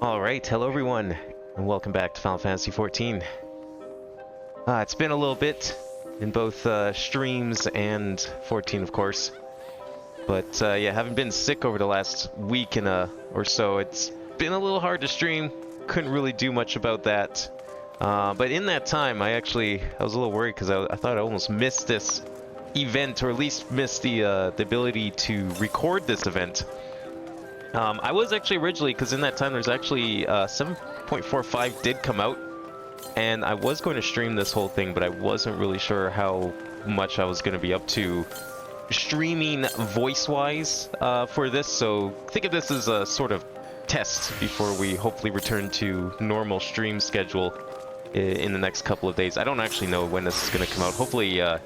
Alright, hello everyone, and welcome back to Final Fantasy XIV. It's been a little bit in both streams and 14, of course. But yeah, haven't been sick over the last week or so. It's been a little hard to stream. Couldn't really do much about that. But in that time, I was a little worried because I thought I almost missed this event, or at least missed the ability to record this event. I was actually originally, because in that time there's actually 7.45 did come out, and I was going to stream this whole thing, but I wasn't really sure how much I was going to be up to streaming voice-wise for this, so think of this as a sort of test before we hopefully return to normal stream schedule in the next couple of days. I don't actually know when this is going to come out. Hopefully, well,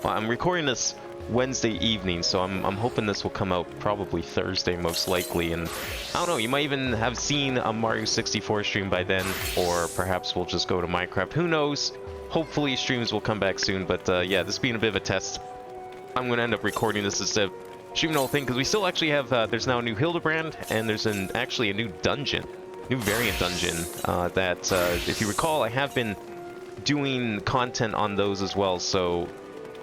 I'm recording this Wednesday evening, so I'm hoping this will come out probably Thursday most likely, and I don't know, you might even have seen a Mario 64 stream by then, or perhaps we'll just go to Minecraft, who knows. Hopefully streams will come back soon, but yeah, this being a bit of a test, I'm going to end up recording this instead of streaming the whole thing, because we still actually have, there's now a new Hildebrand, and there's actually a new dungeon, new variant dungeon, that, if you recall, I have been doing content on those as well, so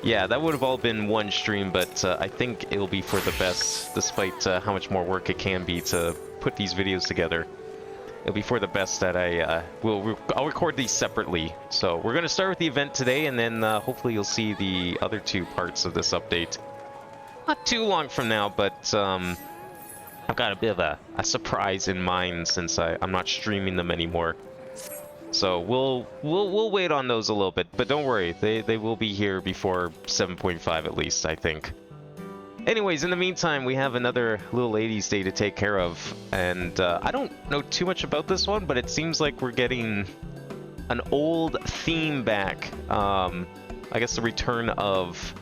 yeah, that would have all been one stream, but I think it'll be for the best, despite how much more work it can be to put these videos together. It'll be for the best that I'll record these separately. So we're going to start with the event today, and then hopefully you'll see the other two parts of this update. Not too long from now, but I've got a bit of a surprise in mind since I'm not streaming them anymore. So we'll wait on those a little bit, but don't worry, they will be here before 7.5 at least, I think. Anyways, in the meantime, we have another Little Ladies Day to take care of, and I don't know too much about this one, but it seems like we're getting an old theme back. I guess the return of,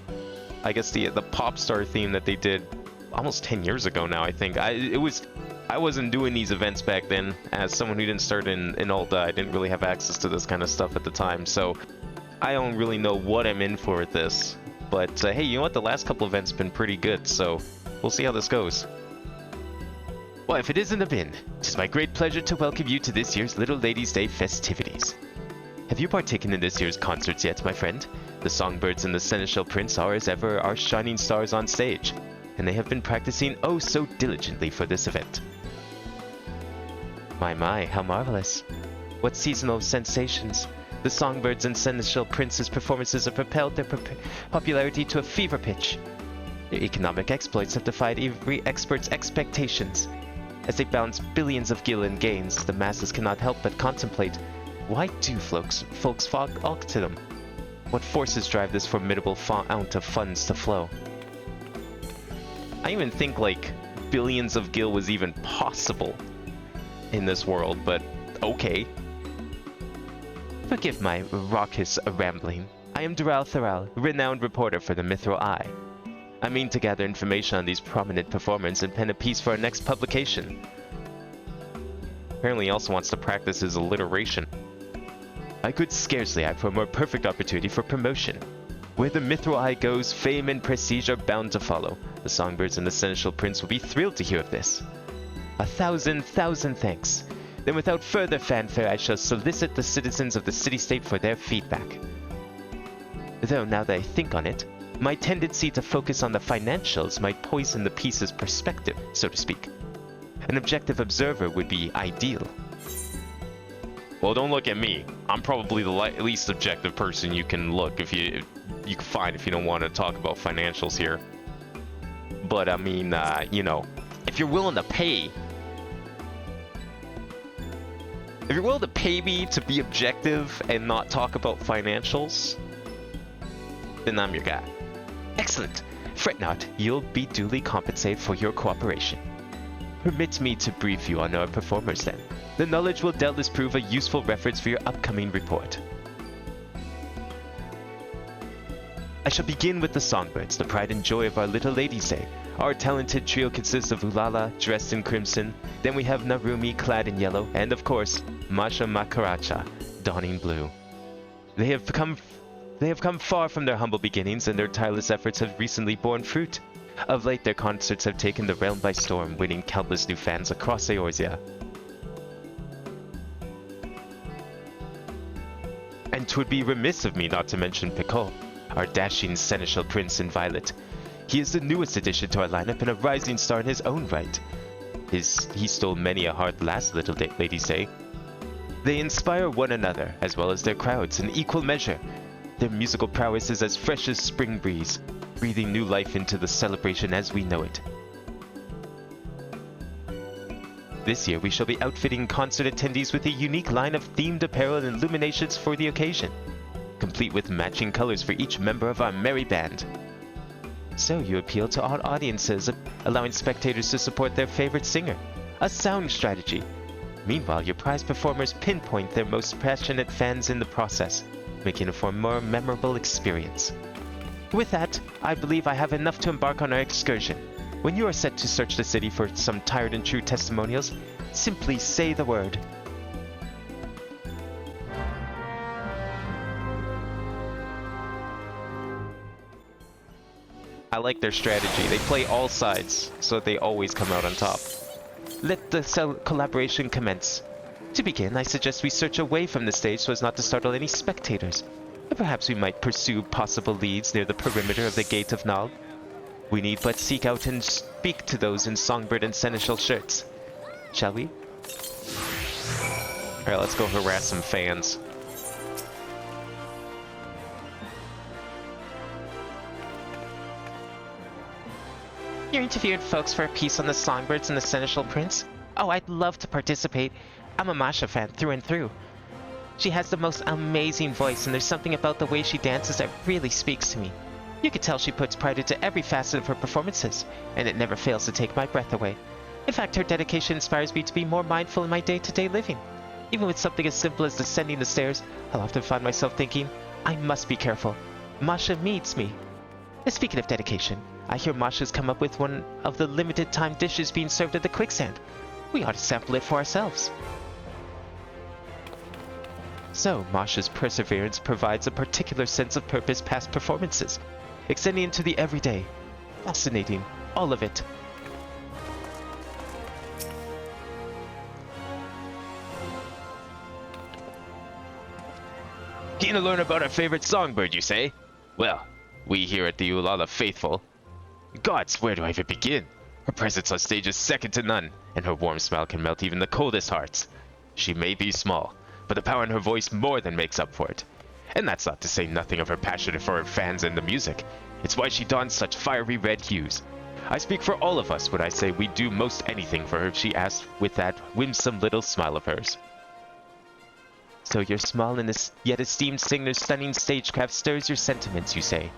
I guess the pop star theme that they did almost 10 years ago now, I think. I wasn't doing these events back then. As someone who didn't start in Ulda, I didn't really have access to this kind of stuff at the time, so I don't really know what I'm in for with this. But hey, you know what? The last couple events have been pretty good, so we'll see how this goes. Well, if it isn't a bin, it is my great pleasure to welcome you to this year's Little Ladies' Day festivities. Have you partaken in this year's concerts yet, my friend? The songbirds and the seneschal prince are, as ever, our shining stars on stage, and they have been practicing oh so diligently for this event. My, how marvelous. What seasonal sensations. The songbirds and seneschal prince's performances have propelled their popularity to a fever pitch. Their economic exploits have defied every expert's expectations. As they balance billions of gil in gains, the masses cannot help but contemplate, why do folks flock to them? What forces drive this formidable fount of funds to flow? I even think, like, billions of gil was even possible in this world, but okay. Forgive my raucous rambling. I am Dural Thural, renowned reporter for the Mithril Eye. I mean to gather information on these prominent performers and pen a piece for our next publication. Apparently he also wants to practice his alliteration. I could scarcely ask for a more perfect opportunity for promotion. Where the Mithril Eye goes, fame and prestige are bound to follow. The songbirds and the seneschal prince will be thrilled to hear of this. A thousand thanks. Then without further fanfare, I shall solicit the citizens of the city-state for their feedback. Though now that I think on it, my tendency to focus on the financials might poison the piece's perspective, so to speak. An objective observer would be ideal. Well, don't look at me. I'm probably the least objective person you can you can find if you don't want to talk about financials here. But I mean, you know, if you're willing to pay me to be objective and not talk about financials, then I'm your guy. Excellent. Fret not, you'll be duly compensated for your cooperation. Permit me to brief you on our performers then. The knowledge will doubtless prove a useful reference for your upcoming report. I shall begin with the songbirds, the pride and joy of our Little Ladies' Day. Our talented trio consists of Ulala, dressed in crimson, then we have Narumi, clad in yellow, and of course, Masha Makaracha, donning blue. They have come far from their humble beginnings, and their tireless efforts have recently borne fruit. Of late, their concerts have taken the realm by storm, winning countless new fans across Eorzea. And 'twould be remiss of me not to mention Picot, our dashing seneschal prince in violet. He is the newest addition to our lineup and a rising star in his own right. He stole many a heart last, little ladies say. They inspire one another, as well as their crowds, in equal measure. Their musical prowess is as fresh as spring breeze, breathing new life into the celebration as we know it. This year we shall be outfitting concert attendees with a unique line of themed apparel and illuminations for the occasion, complete with matching colors for each member of our merry band. So you appeal to all audiences, allowing spectators to support their favorite singer. A sound strategy. Meanwhile, your prize performers pinpoint their most passionate fans in the process, making it for a more memorable experience. With that, I believe I have enough to embark on our excursion. When you are set to search the city for some tired and true testimonials, simply say the word. I like their strategy. They play all sides, so they always come out on top. Let the collaboration commence. To begin, I suggest we search away from the stage so as not to startle any spectators. Or perhaps we might pursue possible leads near the perimeter of the Gate of Nal. We need but seek out and speak to those in songbird and seneschal shirts. Shall we? Alright, let's go harass some fans. You're interviewing folks for a piece on the songbirds and the seneschal prince? Oh, I'd love to participate. I'm a Masha fan through and through. She has the most amazing voice, and there's something about the way she dances that really speaks to me. You could tell she puts pride into every facet of her performances, and it never fails to take my breath away. In fact, her dedication inspires me to be more mindful in my day-to-day living. Even with something as simple as descending the stairs, I'll often find myself thinking, I must be careful. Masha needs me. And speaking of dedication, I hear Masha's come up with one of the limited-time dishes being served at the quicksand. We ought to sample it for ourselves. So, Masha's perseverance provides a particular sense of purpose past performances, extending into the everyday. Fascinating, all of it. Keen to learn about our favorite songbird, you say? Well, we here at the Ulala Faithful. Gods, where do I even begin? Her presence on stage is second to none, and her warm smile can melt even the coldest hearts. She may be small, but the power in her voice more than makes up for it. And that's not to say nothing of her passion for her fans and the music. It's why she dons such fiery red hues. I speak for all of us when I say we'd do most anything for her if she asked with that winsome little smile of hers. So your small and yet esteemed singer's stunning stagecraft stirs your sentiments, you say.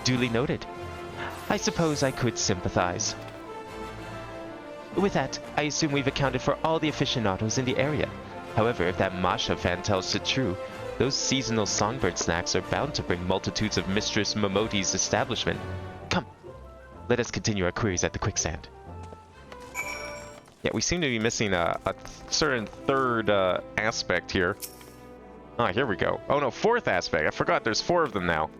Duly noted. I suppose I could sympathize. With that, I assume we've accounted for all the aficionados in the area. However, if that Masha fan tells it true, those seasonal songbird snacks are bound to bring multitudes of Mistress Momoti's establishment. Come, let us continue our queries at the quicksand. Yeah, we seem to be missing a certain third aspect here. Ah, here we go. Oh no, fourth aspect. I forgot there's 4 of them now.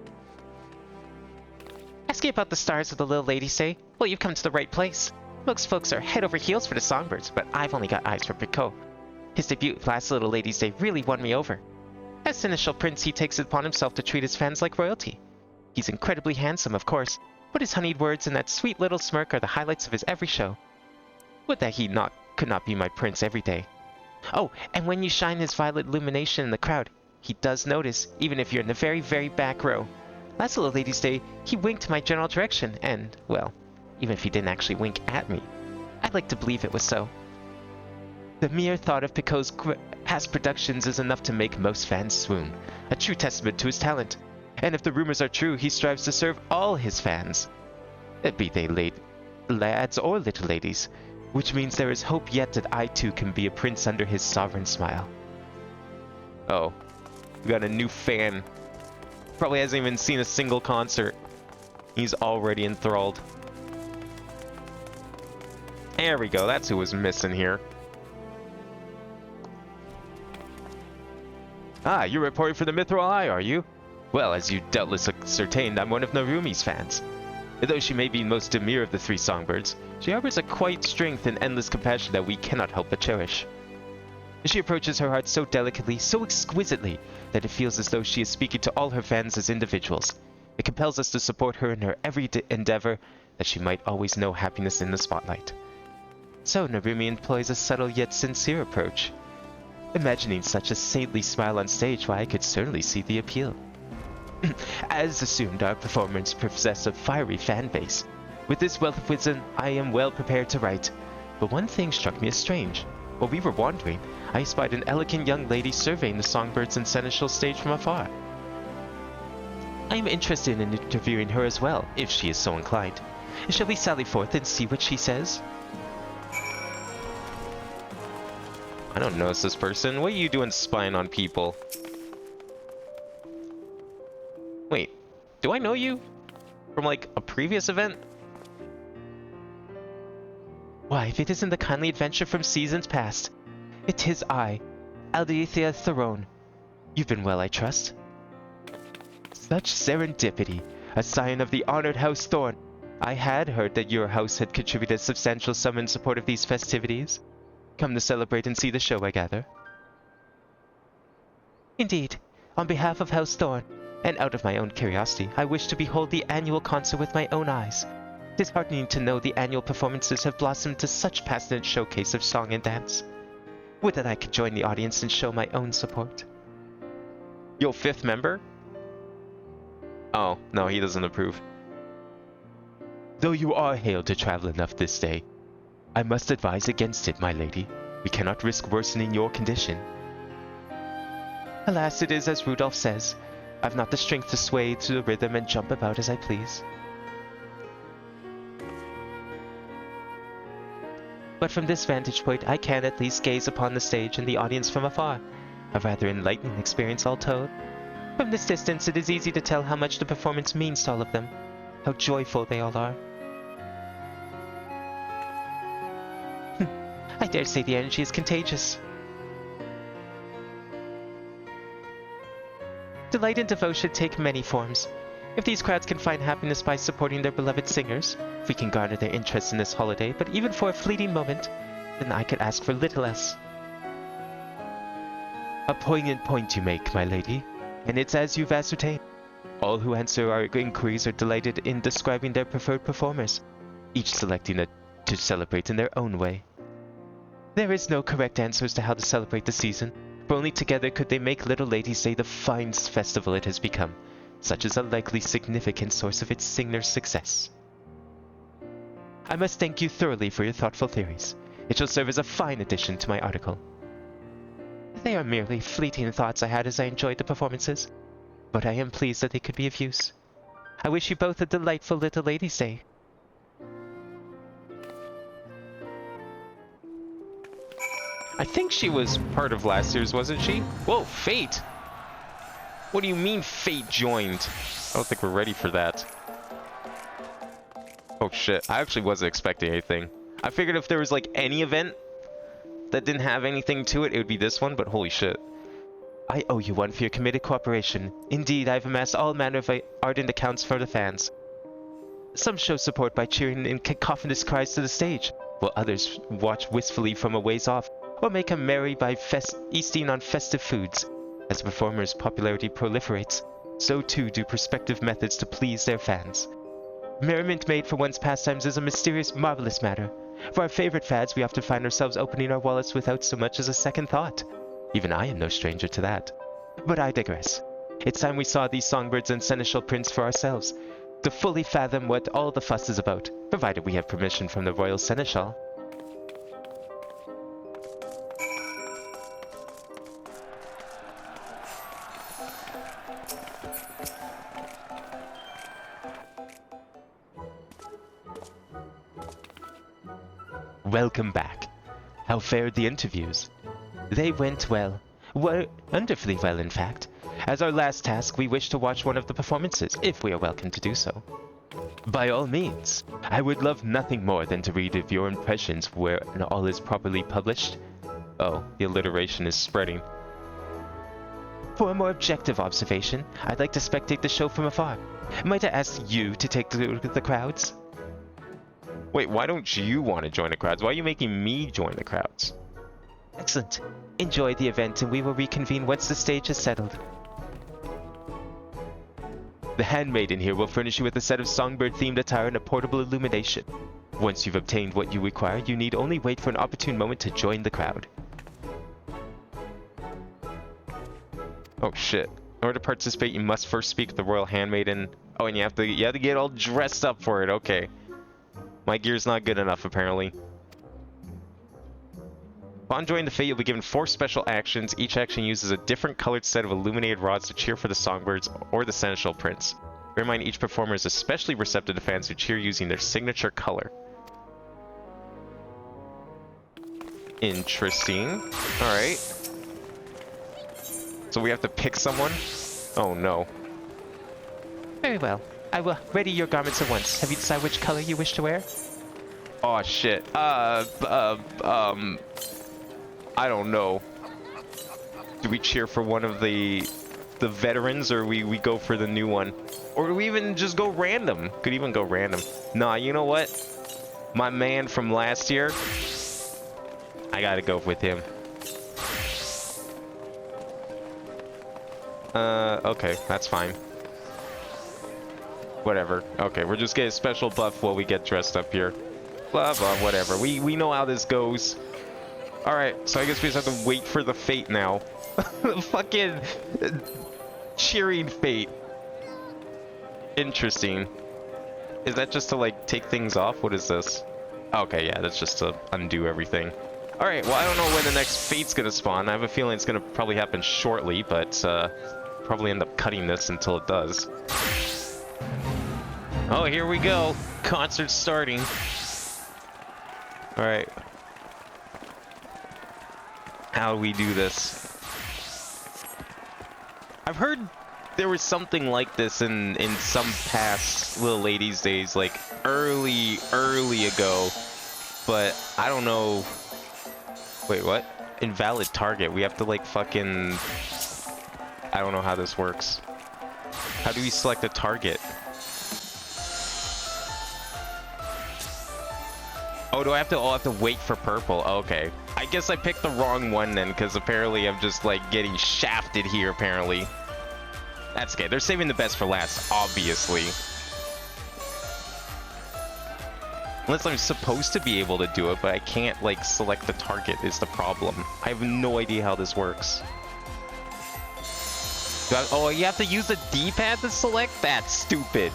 Asking about the stars of the little lady, say? Well, you've come to the right place. Most folks are head over heels for the songbirds, but I've only got eyes for Picot. His debut last Little Ladies' Day really won me over. As Seneschal Prince, he takes it upon himself to treat his fans like royalty. He's incredibly handsome, of course, but his honeyed words and that sweet little smirk are the highlights of his every show. Would that he could not be my prince every day. Oh, and when you shine his violet illumination in the crowd, he does notice, even if you're in the very, very back row. Last Little Ladies' Day, he winked my general direction, and, well, even if he didn't actually wink at me, I'd like to believe it was so. The mere thought of Picot's past productions is enough to make most fans swoon, a true testament to his talent. And if the rumors are true, he strives to serve all his fans, be they lads or little ladies, which means there is hope yet that I too can be a prince under his sovereign smile. Oh, we got a new fan. Probably hasn't even seen a single concert. He's already enthralled. There we go, that's who was missing here. Ah, you're reporting for the Mithril Eye, are you? Well, as you doubtless ascertained, I'm one of Narumi's fans. Though she may be most demure of the 3 songbirds, she harbors a quiet strength and endless compassion that we cannot help but cherish. She approaches her heart so delicately, so exquisitely, that it feels as though she is speaking to all her fans as individuals. It compels us to support her in her every endeavor, that she might always know happiness in the spotlight. So Narumi employs a subtle yet sincere approach. Imagining such a saintly smile on stage, why, I could certainly see the appeal. As assumed, our performers possess a fiery fan base. With this wealth of wisdom, I am well prepared to write. But one thing struck me as strange. While we were wandering, I espied an elegant young lady surveying the songbirds and seneschal stage from afar. I am interested in interviewing her as well, if she is so inclined. Shall we sally forth and see what she says? I don't notice this person. What are you doing spying on people? Wait, do I know you? From like a previous event? Why, if it isn't the kindly adventure from seasons past. It is I, Aldeithia Theron. You've been well, I trust. Such serendipity, a sign of the honored House Thorn. I had heard that your house had contributed a substantial sum in support of these festivities. Come to celebrate and see the show, I gather. Indeed, on behalf of House Thorn, and out of my own curiosity, I wish to behold the annual concert with my own eyes. It is heartening to know the annual performances have blossomed to such passionate showcase of song and dance. Would that I could join the audience and show my own support. Yo, fifth member? Oh, no, he doesn't approve. Though you are hailed to travel enough this day, I must advise against it, my lady. We cannot risk worsening your condition. Alas, it is as Rudolph says. I've not the strength to sway to the rhythm and jump about as I please. But from this vantage point, I can at least gaze upon the stage and the audience from afar. A rather enlightening experience, all told. From this distance, it is easy to tell how much the performance means to all of them. How joyful they all are. I dare say the energy is contagious. Delight and devotion take many forms. If these crowds can find happiness by supporting their beloved singers, if we can garner their interest in this holiday, but even for a fleeting moment, then I could ask for little less. A poignant point you make, my lady, and it's as you've ascertained. All who answer our inquiries are delighted in describing their preferred performers, each selecting to celebrate in their own way. There is no correct answer as to how to celebrate the season, for only together could they make little lady say the fine festival it has become. Such is a likely significant source of its singer's success. I must thank you thoroughly for your thoughtful theories. It shall serve as a fine addition to my article. They are merely fleeting thoughts I had as I enjoyed the performances, but I am pleased that they could be of use. I wish you both a delightful little lady's day. I think she was part of last year's, wasn't she? Whoa, Fate! What do you mean Fate joined? I don't think we're ready for that. Oh shit, I actually wasn't expecting anything. I figured if there was like any event that didn't have anything to it, it would be this one, but holy shit. I owe you one for your committed cooperation. Indeed, I've amassed all manner of ardent accounts for the fans. Some show support by cheering in cacophonous cries to the stage, while others watch wistfully from a ways off, or make a merry by feasting on festive foods. As the performer's popularity proliferates, so too do prospective methods to please their fans. Merriment made for one's pastimes is a mysterious, marvelous matter. For our favorite fads, we often find ourselves opening our wallets without so much as a second thought. Even I am no stranger to that. But I digress. It's time we saw these songbirds and seneschal prints for ourselves, to fully fathom what all the fuss is about, provided we have permission from the royal seneschal. Welcome back. How fared the interviews? They went well. Wonderfully well, in fact. As our last task, we wish to watch one of the performances, if we are welcome to do so. By all means. I would love nothing more than to read of your impressions when all is properly published. Oh, the alliteration is spreading. For a more objective observation, I'd like to spectate the show from afar. Might I ask you to take the crowds? Wait, why don't you want to join the crowds? Why are you making me join the crowds? Excellent. Enjoy the event and we will reconvene once the stage is settled. The handmaiden here will furnish you with a set of songbird-themed attire and a portable illumination. Once you've obtained what you require, you need only wait for an opportune moment to join the crowd. Oh shit. In order to participate, you must first speak with the royal handmaiden. Oh, and you have to get all dressed up for it. Okay. My gear's not good enough, apparently. Upon joining the fete, you'll be given 4 special actions. Each action uses a different colored set of illuminated rods to cheer for the songbirds or the seneschal prince. Bear in mind, each performer is especially receptive to fans who cheer using their signature color. Interesting. Alright. So we have to pick someone? Oh no. Very well. I will ready your garments at once. Have you decided which color you wish to wear? Oh shit. I don't know. Do we cheer for one of the veterans, or we go for the new one? Or do we even just go random? Could even go random. Nah, you know what? My man from last year, I gotta go with him. Okay, that's fine. Whatever. Okay, we're just getting a special buff while we get dressed up here. Blah, blah, whatever. We know how this goes. Alright, so I guess we just have to wait for the fate now. The fucking cheering fate. Interesting. Is that just to, like, take things off? What is this? Okay, yeah, that's just to undo everything. Alright, well, I don't know when the next fate's gonna spawn. I have a feeling it's gonna probably happen shortly, but, probably end up cutting this until it does. Oh, here we go. Concert's starting. Alright. How do we do this? I've heard there was something like this in some past Little Ladies days, like early ago, but I don't know. Wait, what? Invalid target. We have to like fucking... I don't know how this works. How do we select a target? Oh, do I have to? Oh, I have to wait for purple. Oh, okay. I guess I picked the wrong one then, because apparently I'm just like getting shafted here, apparently. That's okay. They're saving the best for last, obviously. Unless I'm supposed to be able to do it, but I can't, like, select the target is the problem. I have no idea how this works. Oh, you have to use the D-pad to select? That's stupid.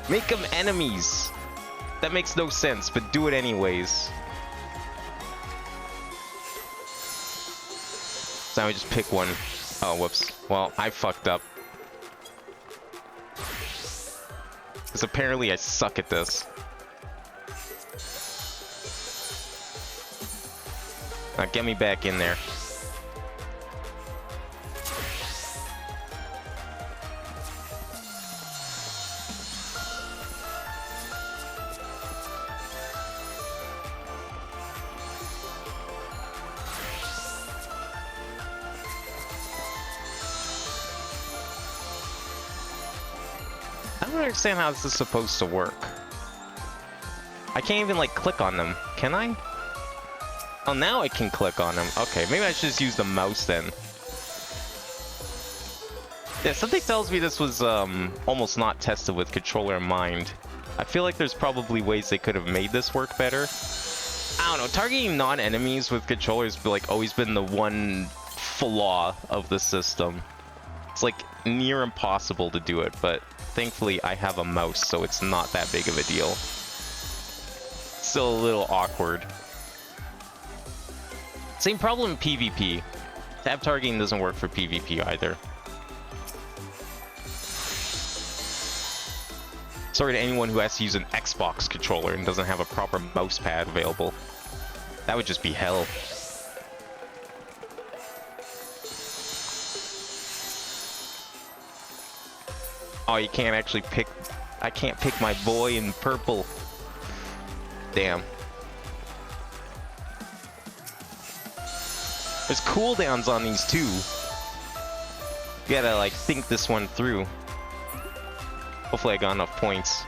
Make them enemies. That makes no sense, but do it anyways. So now we just pick one. Oh, whoops. Well, I fucked up. Because apparently I suck at this. Now get me back in there. I don't understand how this is supposed to work. I can't even like click on them, can I? Oh, now I can click on them. Okay, maybe I should just use the mouse then. Yeah, something tells me this was almost not tested with controller in mind. I feel like there's probably ways they could have made this work better. I don't know, targeting non-enemies with controllers has like always been the one flaw of the system. It's like near impossible to do it, but thankfully I have a mouse, so it's not that big of a deal. Still a little awkward. Same problem in PvP. Tab targeting doesn't work for PvP either. Sorry to anyone who has to use an Xbox controller and doesn't have a proper mouse pad available. That would just be hell. Oh, you can't actually pick... I can't pick my boy in purple. Damn. There's cooldowns on these too. You gotta like think this one through. Hopefully I got enough points.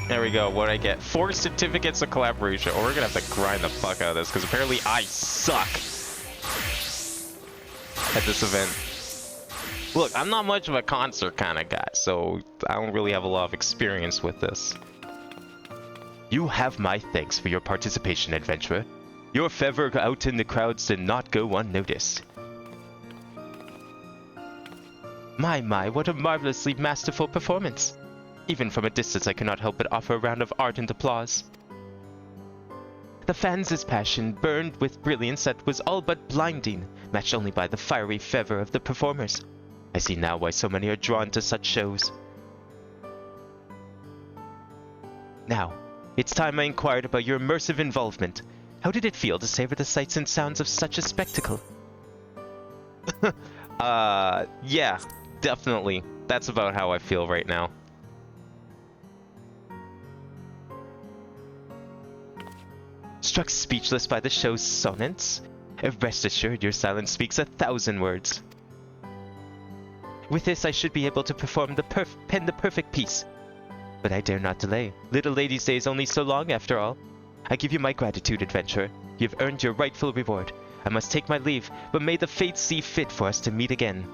There we go. What'd I get? 4 certificates of collaboration. Or we're gonna have to grind the fuck out of this, because apparently I suck at this event. Look, I'm not much of a concert kind of guy, so I don't really have a lot of experience with this. You have my thanks for your participation, adventurer. Your favor out in the crowds did not go unnoticed. My, what a marvelously masterful performance. Even from a distance, I cannot help but offer a round of ardent applause. The fans' passion burned with brilliance that was all but blinding, matched only by the fiery fervor of the performers. I see now why so many are drawn to such shows. Now, it's time I inquired about your immersive involvement. How did it feel to savor the sights and sounds of such a spectacle? Yeah, definitely. That's about how I feel right now. Struck speechless by the show's sonance? Rest assured your silence speaks 1,000 words. With this I should be able to pen the perfect piece. But I dare not delay. Little lady's day is only so long after all. I give you my gratitude, adventurer. You've earned your rightful reward. I must take my leave, but may the fates see fit for us to meet again.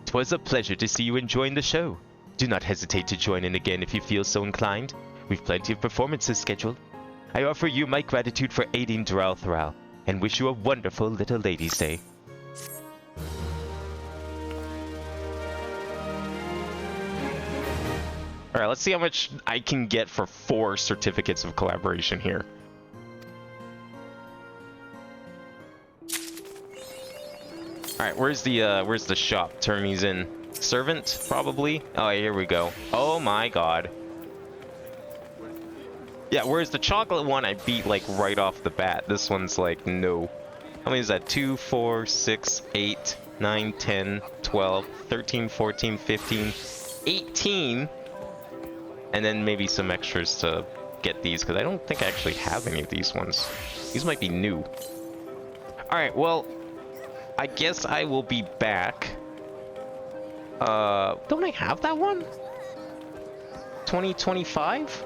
'Twas a pleasure to see you enjoying the show. Do not hesitate to join in again if you feel so inclined. We've plenty of performances scheduled. I offer you my gratitude for aiding Drow and wish you a wonderful little lady's day. Alright, let's see how much I can get for 4 certificates of collaboration here. Alright, where's the shop? Turn these in. Servant, probably? Oh, here we go. Oh my god. Yeah, whereas the chocolate one I beat, like, right off the bat. This one's like, no. How many is that? 2, 4, 6, 8, 9, 10, 12, 13, 14, 15, 18. And then maybe some extras to get these, because I don't think I actually have any of these ones. These might be new. Alright, well, I guess I will be back. Don't I have that one? 2025?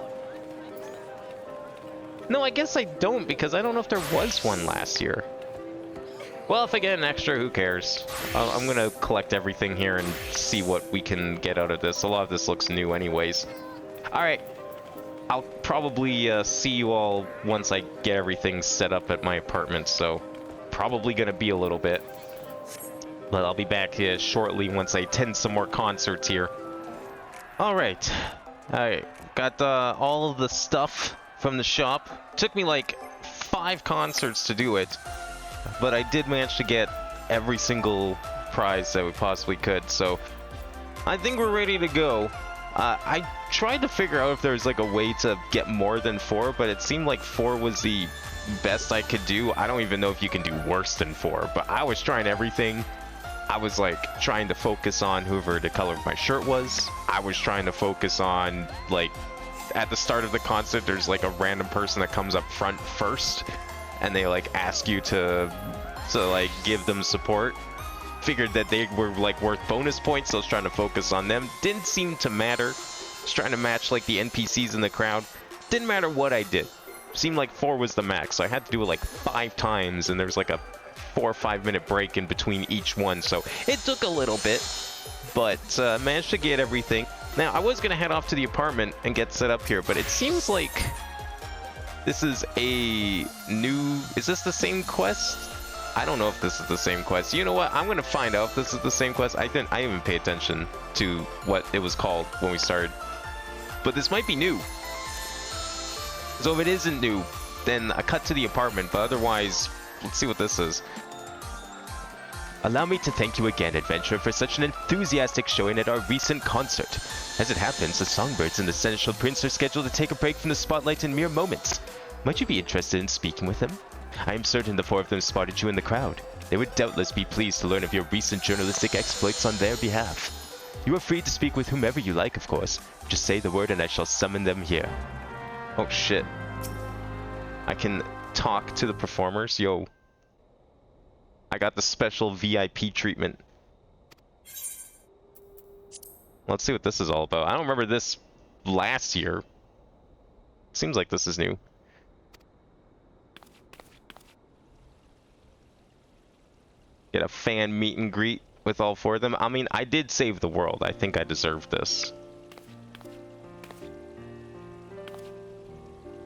No, I guess I don't, because I don't know if there was one last year. Well, if I get an extra, who cares? I'm gonna collect everything here and see what we can get out of this. A lot of this looks new anyways. Alright. I'll probably see you all once I get everything set up at my apartment, so probably gonna be a little bit. But I'll be back here shortly once I attend some more concerts here. Alright. Alright. Got all of the stuff from the shop. Took me like 5 concerts to do it, but I did manage to get every single prize that we possibly could, so I think we're ready to go. I tried to figure out if there's like a way to get more than 4, but it seemed like 4 was the best I could do. I don't even know if you can do worse than 4, but I was trying everything. I was like trying to focus on whoever the color of my shirt was. I was trying to focus on, like, at the start of the concert there's like a random person that comes up front first and they like ask you to like give them support. Figured that they were like worth bonus points, so I was trying to focus on them. Didn't seem to matter. I was trying to match like the NPCs in the crowd. Didn't matter what I did. Seemed like 4 was the max, so I had to do it like 5 times, and there's like a 4 or 5 minute break in between each one, so it took a little bit, but managed to get everything. Now, I was going to head off to the apartment and get set up here, but it seems like this is a new... Is this the same quest? I don't know if this is the same quest. You know what? I'm going to find out if this is the same quest. I didn't even pay attention to what it was called when we started. But this might be new. So if it isn't new, then I cut to the apartment, but otherwise, let's see what this is. Allow me to thank you again, adventurer, for such an enthusiastic showing at our recent concert. As it happens, the songbirds and the Seneschal Prince are scheduled to take a break from the spotlight in mere moments. Might you be interested in speaking with them? I am certain the 4 of them spotted you in the crowd. They would doubtless be pleased to learn of your recent journalistic exploits on their behalf. You are free to speak with whomever you like, of course. Just say the word and I shall summon them here. Oh shit. I can talk to the performers? Yo. I got the special VIP treatment. Let's see what this is all about. I don't remember this last year. Seems like this is new. Get a fan meet and greet with all four of them. I mean, I did save the world. I think I deserve this.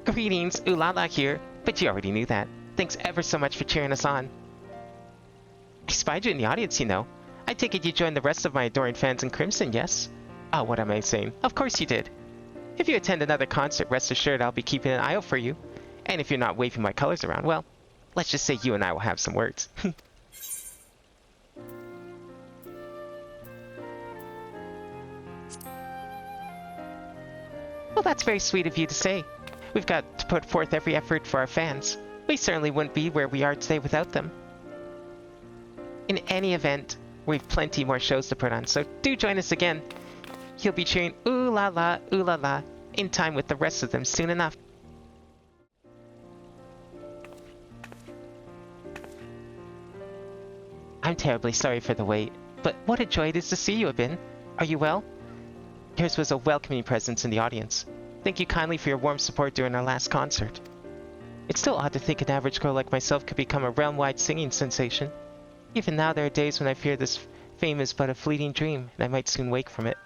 Greetings, Ulala here, but you already knew that. Thanks ever so much for cheering us on. I spied you in the audience, you know. I take it you joined the rest of my adoring fans in Crimson, yes? Oh, what am I saying? Of course you did. If you attend another concert, rest assured I'll be keeping an eye out for you. And if you're not waving my colors around, well, let's just say you and I will have some words. Well, that's very sweet of you to say. We've got to put forth every effort for our fans. We certainly wouldn't be where we are today without them. In any event, we've plenty more shows to put on, so do join us again. You'll be cheering ooh la la, in time with the rest of them soon enough. I'm terribly sorry for the wait, but what a joy it is to see you, Abin. Are you well? Yours was a welcoming presence in the audience. Thank you kindly for your warm support during our last concert. It's still odd to think an average girl like myself could become a realm-wide singing sensation. Even now there are days when I fear this fame is but a fleeting dream, and I might soon wake from it.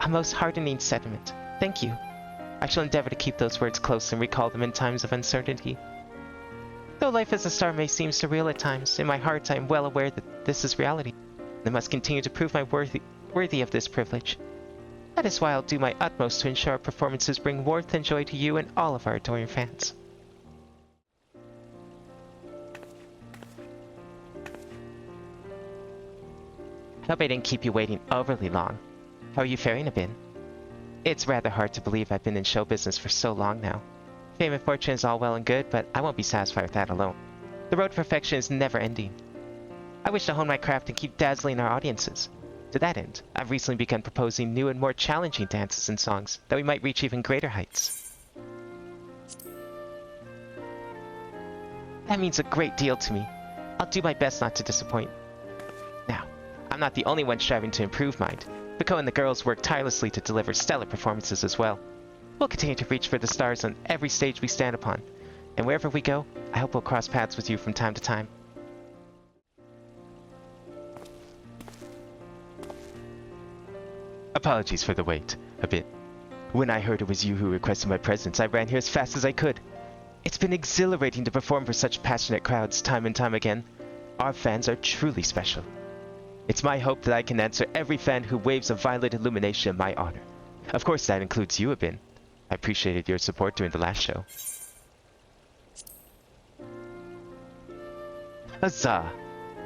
A most heartening sentiment. Thank you. I shall endeavor to keep those words close and recall them in times of uncertainty. Though life as a star may seem surreal at times, in my heart I am well aware that this is reality. I must continue to prove my worthy of this privilege. That is why I'll do my utmost to ensure our performances bring warmth and joy to you and all of our adoring fans. I hope I didn't keep you waiting overly long. How are you faring, Abin? It's rather hard to believe I've been in show business for so long now. Fame and fortune is all well and good, but I won't be satisfied with that alone. The road to perfection is never ending. I wish to hone my craft and keep dazzling our audiences. To that end, I've recently begun proposing new and more challenging dances and songs that we might reach even greater heights. That means a great deal to me. I'll do my best not to disappoint. Now, I'm not the only one striving to improve mind. Biko and the girls work tirelessly to deliver stellar performances as well. We'll continue to reach for the stars on every stage we stand upon. And wherever we go, I hope we'll cross paths with you from time to time. Apologies for the wait, a bit. When I heard it was you who requested my presence, I ran here as fast as I could. It's been exhilarating to perform for such passionate crowds time and time again. Our fans are truly special. It's my hope that I can answer every fan who waves a violet illumination in my honor. Of course, that includes you, Abin. I appreciated your support during the last show. Huzzah!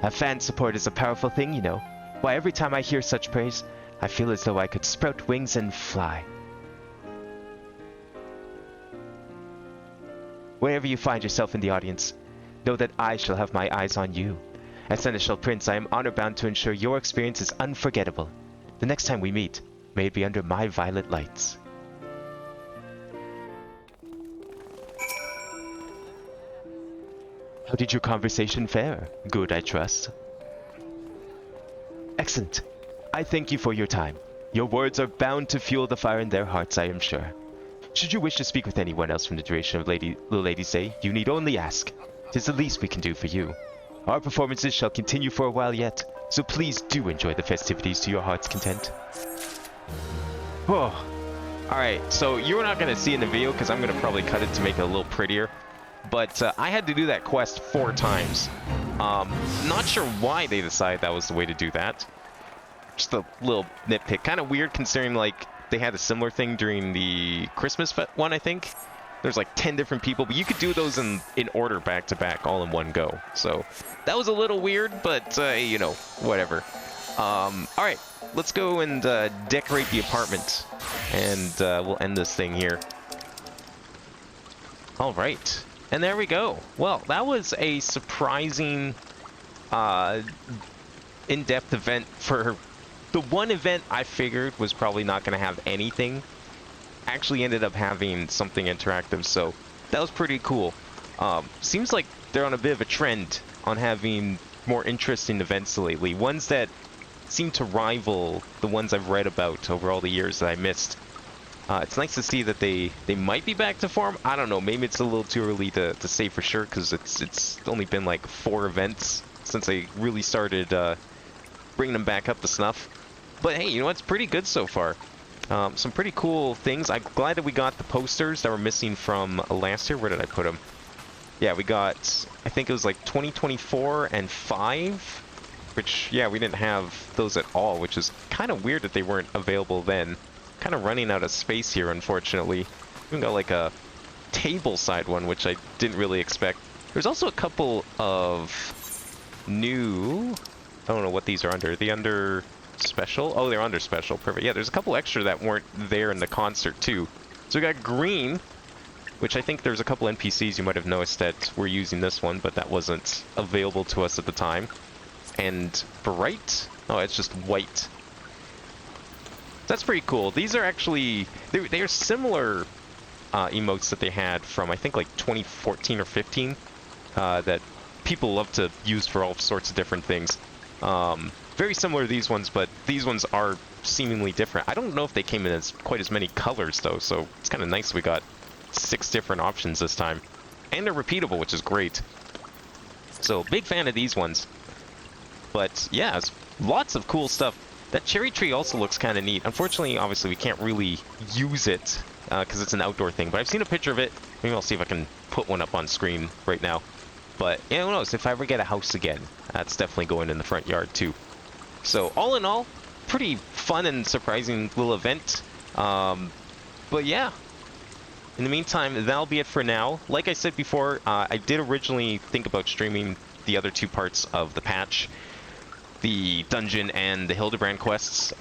A fan support is a powerful thing, you know. Why, every time I hear such praise, I feel as though I could sprout wings and fly. Wherever you find yourself in the audience, know that I shall have my eyes on you. As Seneschal Prince, I am honor-bound to ensure your experience is unforgettable. The next time we meet, may it be under my violet lights. How did your conversation fare? Good, I trust. Excellent. I thank you for your time. Your words are bound to fuel the fire in their hearts, I am sure. Should you wish to speak with anyone else from the duration of the Lady's Day, you need only ask. 'Tis the least we can do for you. Our performances shall continue for a while yet, so please do enjoy the festivities to your heart's content. Oh. Alright, so you're not going to see in the video because I'm going to probably cut it to make it a little prettier. But I had to do that quest 4 times. Not sure why they decided that was the way to do that. Just a little nitpick. Kind of weird considering, like, they had a similar thing during the Christmas one, I think. There's like 10 different people, but you could do those in order back to back, all in one go. So that was a little weird, but, you know, whatever. Alright, let's go and decorate the apartment. And we'll end this thing here. Alright. And there we go. Well, that was a surprising, in-depth event for the one event I figured was probably not going to have anything. Actually ended up having something interactive, so that was pretty cool. Seems like they're on a bit of a trend on having more interesting events lately. Ones that seem to rival the ones I've read about over all the years that I missed. It's nice to see that they might be back to form. I don't know. Maybe it's a little too early to say for sure because it's only been like 4 events since I really started bringing them back up to snuff. But hey, you know, it's pretty good so far. Some pretty cool things. I'm glad that we got the posters that were missing from last year. Where did I put them? Yeah, we got, I think it was like 2024 and 5, which, yeah, we didn't have those at all, which is kind of weird that they weren't available then. Kind of running out of space here, unfortunately. We got like a table side one, which I didn't really expect. There's also a couple of new, I don't know what these are under. Are they under special? Oh, they're under special. Perfect. Yeah, there's a couple extra that weren't there in the concert too. So we got green, which I think there's a couple NPCs you might have noticed that were using this one, but that wasn't available to us at the time. And bright? Oh, it's just white. That's pretty cool. These are actually, they are similar emotes that they had from, I think, like 2014 or 15 that people love to use for all sorts of different things. Very similar to these ones, but these ones are seemingly different. I don't know if they came in as quite as many colors, though, so it's kind of nice we got 6 different options this time. And they're repeatable, which is great. So, big fan of these ones. But, yeah, it's lots of cool stuff. That cherry tree also looks kind of neat. Unfortunately, obviously, we can't really use it because it's an outdoor thing. But I've seen a picture of it. Maybe I'll see if I can put one up on screen right now. But, yeah, who knows? If I ever get a house again, that's definitely going in the front yard, too. So, all in all, pretty fun and surprising little event. But, yeah. In the meantime, that'll be it for now. Like I said before, I did originally think about streaming the other 2 parts of the patch. The dungeon and the Hildebrand quests.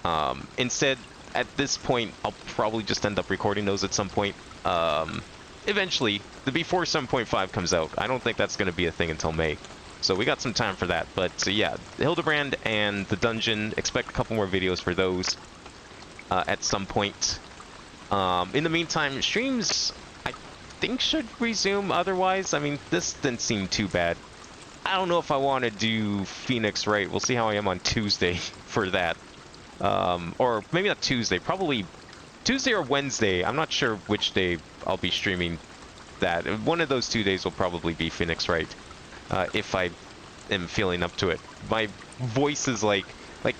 Instead, at this point, I'll probably just end up recording those at some point. Eventually, before 7.5 comes out. I don't think that's going to be a thing until May. So we got some time for that. But yeah, the Hildebrand and the dungeon, expect a couple more videos for those at some point. In the meantime, streams, I think, should resume otherwise. I mean, this didn't seem too bad. I don't know if I want to do Phoenix Wright. We'll see how I am on Tuesday for that. Or maybe not Tuesday, probably Tuesday or Wednesday. I'm not sure which day I'll be streaming that. One of those 2 days will probably be Phoenix Wright, if I am feeling up to it. My voice is like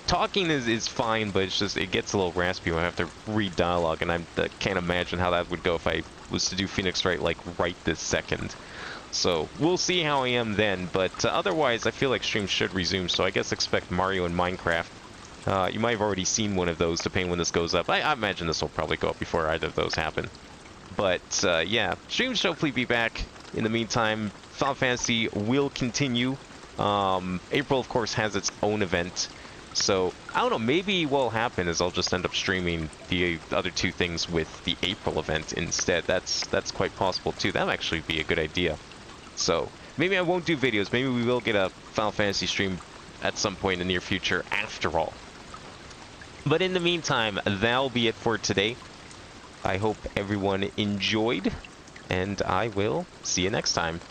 talking is fine, but it's just, it gets a little raspy when I have to read dialogue, and I can't imagine how that would go if I was to do Phoenix Wright like right this second. So we'll see how I am then, but otherwise I feel like streams should resume, so I guess expect Mario and Minecraft. You might have already seen one of those depending when this goes up. I imagine this will probably go up before either of those happen. But yeah, streams should hopefully be back. In the meantime, Final Fantasy will continue. April, of course, has its own event. So, I don't know, maybe what'll happen is I'll just end up streaming the other 2 things with the April event instead. That's quite possible too. That would actually be a good idea. So, maybe I won't do videos. Maybe we will get a Final Fantasy stream at some point in the near future after all. But in the meantime, that'll be it for today. I hope everyone enjoyed, and I will see you next time.